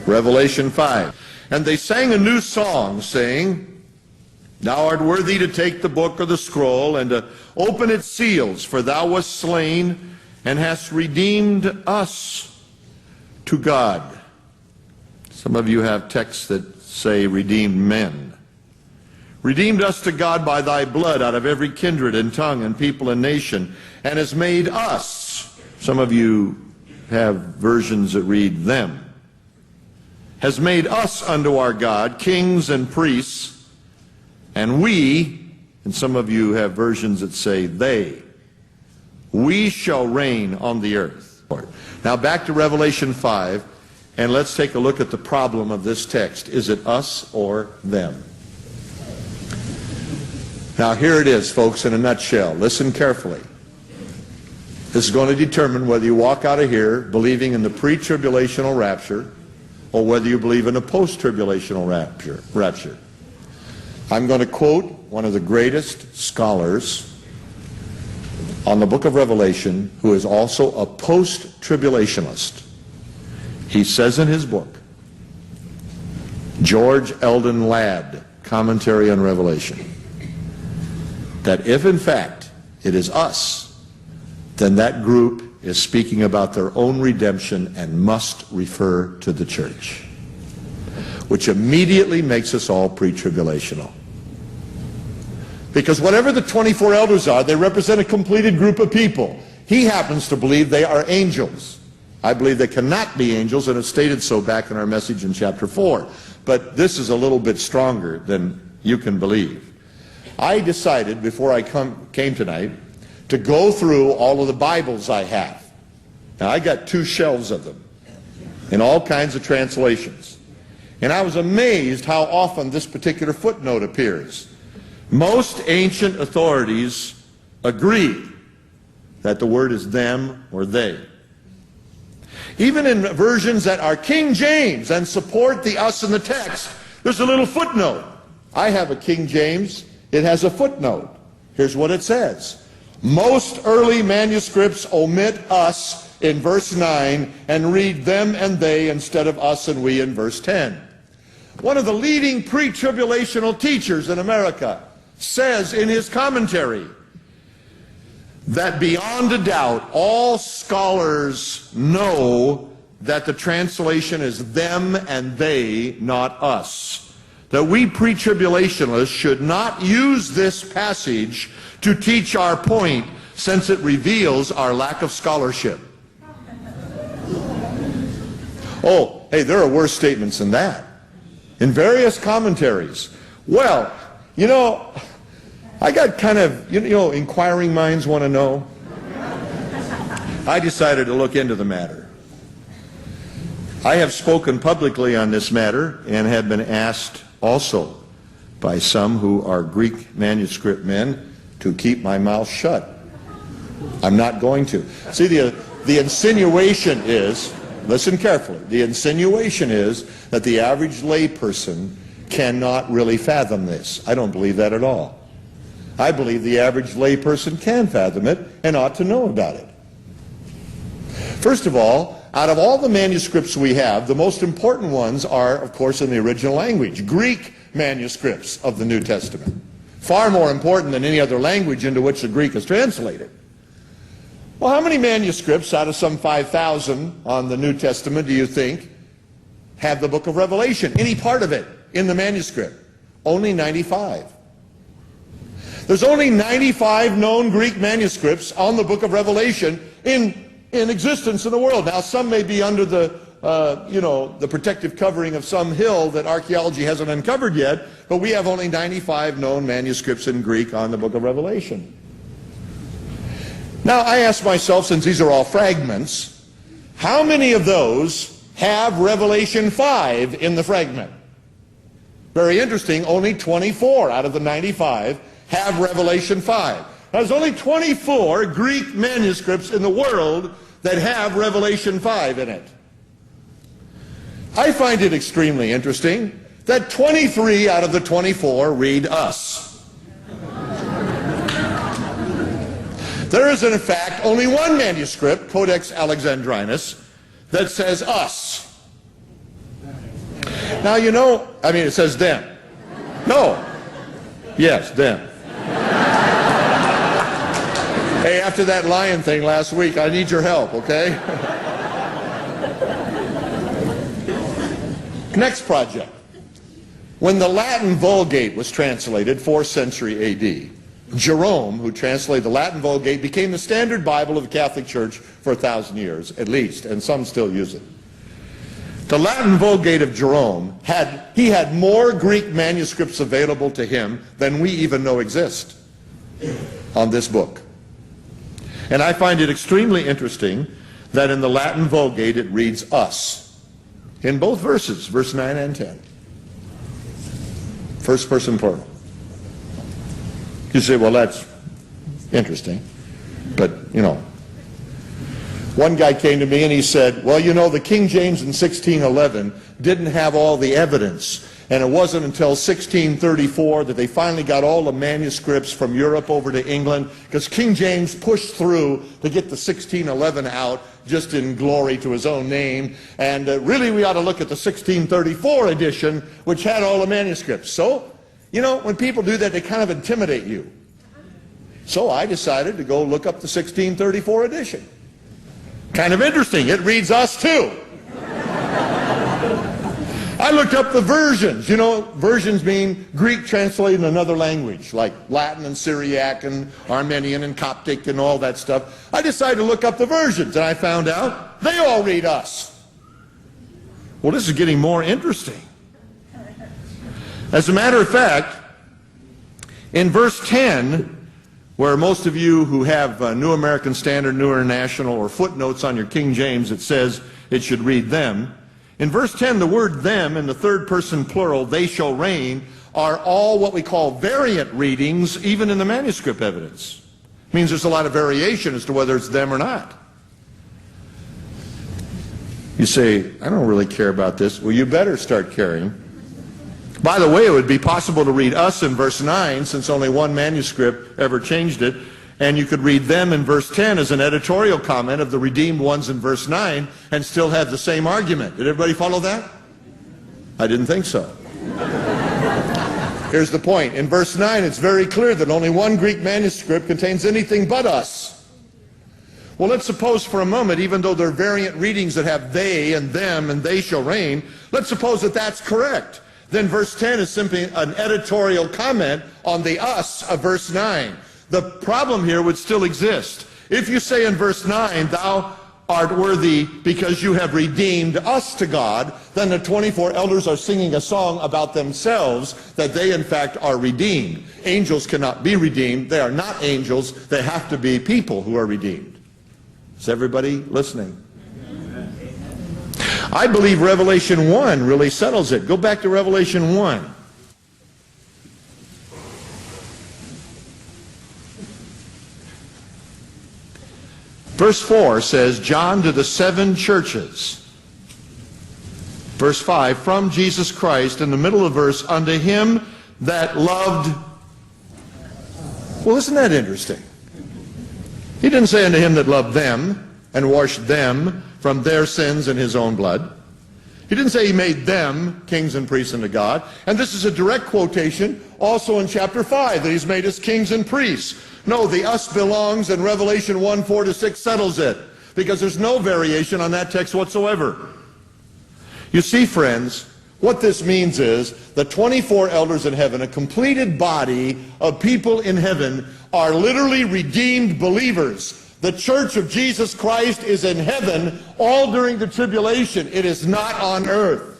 Revelation 5. And they sang a new song, saying, Thou art worthy to take the book or the scroll and to open its seals, for thou wast slain and hast redeemed us to God. Some of you have texts that say redeemed men. Redeemed us to God by thy blood out of every kindred and tongue and people and nation, and has made us, some of you have versions that read them, has made us unto our God kings and priests, and we, and some of you have versions that say they, we shall reign on the earth. Now back to Revelation 5, and let's take a look at the problem of this text. Is it us or them? Now here it is, folks, in a nutshell. Listen carefully. This is going to determine whether you walk out of here believing in the pre-tribulational rapture or whether you believe in a post-tribulational rapture. I'm going to quote one of the greatest scholars on the book of Revelation who is also a post-tribulationist. He says in his book, George Eldon Ladd, Commentary on Revelation, that if in fact it is us, then that group is speaking about their own redemption and must refer to the church, which immediately makes us all pre-tribulational. Because whatever the 24 elders are, they represent a completed group of people. He happens to believe they are angels. I believe they cannot be angels, and it's stated so back in our message in chapter 4. But this is a little bit stronger than you can believe. I decided before I came tonight to go through all of the Bibles I have. Now I got 2 shelves of them in all kinds of translations. And I was amazed how often this particular footnote appears. Most ancient authorities agree that the word is them or they. Even in versions that are King James and support the us in the text, there's a little footnote. I have a King James. It has a footnote. Here's what it says. Most early manuscripts omit us in verse 9 and read them and they instead of us and we in verse 10. One of the leading pre-tribulational teachers in America says in his commentary that beyond a doubt all scholars know that the translation is them and they, not us. That we pre-tribulationists should not use this passage to teach our point, since it reveals our lack of scholarship. Oh, hey, there are worse statements than that. In various commentaries. Well, you know, I got kind of, you know, inquiring minds want to know. I decided to look into the matter. I have spoken publicly on this matter and have been asked also by some who are Greek manuscript men to keep my mouth shut. I'm not going to. See, the insinuation is, listen carefully, the insinuation is that the average layperson cannot really fathom this. I don't believe that at all. I believe the average layperson can fathom it and ought to know about it. First of all, out of all the manuscripts we have, the most important ones are, of course, in the original language, Greek manuscripts of the New Testament. Far more important than any other language into which the Greek is translated. Well, how many manuscripts out of some 5,000 on the New Testament do you think have the book of Revelation, any part of it, in the manuscript? Only 95. There's only 95 known Greek manuscripts on the book of Revelation in existence in the world. Now, some may be under the, the protective covering of some hill that archaeology hasn't uncovered yet, but we have only 95 known manuscripts in Greek on the book of Revelation. Now, I ask myself, since these are all fragments, how many of those have Revelation 5 in the fragment? Very interesting, only 24 out of the 95 have Revelation 5. Now, there's only 24 Greek manuscripts in the world that have Revelation 5 in it. I find it extremely interesting that 23 out of the 24 read us. There is, in fact, only one manuscript, Codex Alexandrinus, that says us. Now, you know, I mean, it says them. No. Yes, them. Hey, after that lion thing last week, I need your help, okay? Next project. When the Latin Vulgate was translated, 4th century A.D., Jerome, who translated the Latin Vulgate, became the standard Bible of the Catholic Church for 1,000 years, at least, and some still use it. The Latin Vulgate of Jerome had more Greek manuscripts available to him than we even know exist on this book. And I find it extremely interesting that in the Latin Vulgate it reads us in both verses, verse 9 and 10. First person plural. You say, well, that's interesting. But, you know, one guy came to me and he said, well, you know, the King James in 1611 didn't have all the evidence. And it wasn't until 1634 that they finally got all the manuscripts from Europe over to England, because King James pushed through to get the 1611 out just in glory to his own name. And really we ought to look at the 1634 edition, which had all the manuscripts. So, you know, when people do that, they kind of intimidate you. So I decided to go look up the 1634 edition. Kind of interesting. It reads us too. I looked up the versions. You know, versions mean Greek translated in another language, like Latin and Syriac and Armenian and Coptic and all that stuff. I decided to look up the versions, and I found out they all read us. Well, this is getting more interesting. As a matter of fact, in verse 10, where most of you who have New American Standard, New International, or footnotes on your King James, it says it should read them. In verse 10, the word them in the third person plural, they shall reign, are all what we call variant readings, even in the manuscript evidence. It means there's a lot of variation as to whether it's them or not. You say, I don't really care about this. Well, you better start caring. By the way, it would be possible to read us in verse 9, since only one manuscript ever changed it. And you could read them in verse 10 as an editorial comment of the redeemed ones in verse 9 and still have the same argument. Did everybody follow that? I didn't think so. Here's the point. In verse 9, it's very clear that only one Greek manuscript contains anything but us. Well, let's suppose for a moment, even though there are variant readings that have they and them and they shall reign, let's suppose that that's correct. Then verse 10 is simply an editorial comment on the us of verse 9. The problem here would still exist. If you say in verse 9, thou art worthy because you have redeemed us to God, then the 24 elders are singing a song about themselves that they in fact are redeemed. Angels cannot be redeemed. They are not angels. They have to be people who are redeemed. Is everybody listening? I believe Revelation 1 really settles it. Go back to Revelation 1. Verse 4 says, John to the 7 churches. Verse 5, from Jesus Christ, in the middle of the verse, unto him that loved. Well, isn't that interesting? He didn't say unto him that loved them and washed them from their sins in his own blood. He didn't say he made them kings and priests unto God. And this is a direct quotation also in chapter 5, that he's made us kings and priests. No, the us belongs, and Revelation 1, 4-6 settles it, because there's no variation on that text whatsoever. You see, friends, what this means is the 24 elders in heaven, a completed body of people in heaven, are literally redeemed believers. The church of Jesus Christ is in heaven all during the tribulation. It is not on earth.